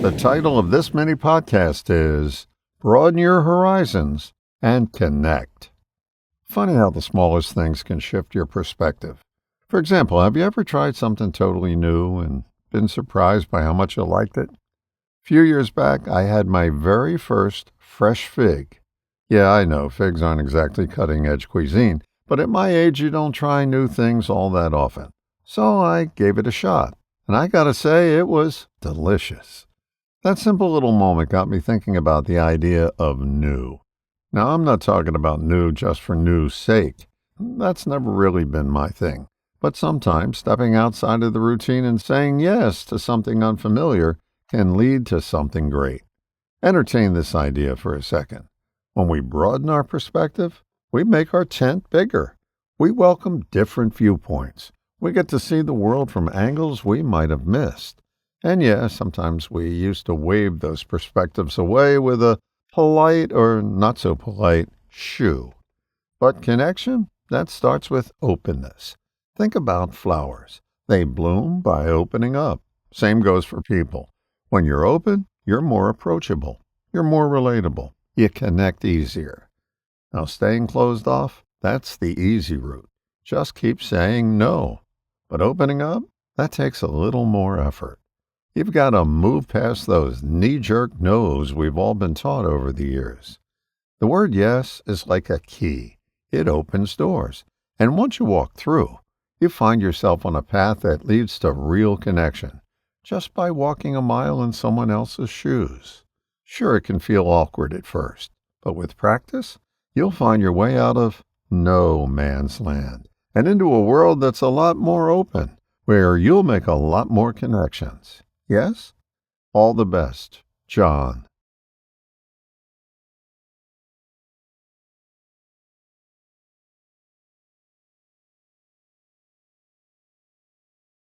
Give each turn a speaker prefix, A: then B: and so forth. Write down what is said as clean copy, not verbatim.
A: The title of this mini podcast is Broaden Your Horizons and Connect. Funny how the smallest things can shift your perspective. For example, have you ever tried something totally new and been surprised by how much you liked it? A few years back, I had my very first fresh fig. Yeah, I know, figs aren't exactly cutting-edge cuisine, but at my age, you don't try new things all that often. So I gave it a shot, and I gotta say, it was delicious. That simple little moment got me thinking about the idea of new. Now, I'm not talking about new just for new's sake. That's never really been my thing. But sometimes stepping outside of the routine and saying yes to something unfamiliar can lead to something great. Entertain this idea for a second. When we broaden our perspective, we make our tent bigger. We welcome different viewpoints. We get to see the world from angles we might have missed. And yeah, sometimes we used to wave those perspectives away with a polite or not so polite shoo. But connection, that starts with openness. Think about flowers. They bloom by opening up. Same goes for people. When you're open, you're more approachable. You're more relatable. You connect easier. Now, staying closed off, that's the easy route. Just keep saying no. But opening up, that takes a little more effort. You've got to move past those knee-jerk no's we've all been taught over the years. The word yes is like a key. It opens doors. And once you walk through, you find yourself on a path that leads to real connection, just by walking a mile in someone else's shoes. Sure, it can feel awkward at first, but with practice, you'll find your way out of no man's land and into a world that's a lot more open, where you'll make a lot more connections. Yes? All the best, John.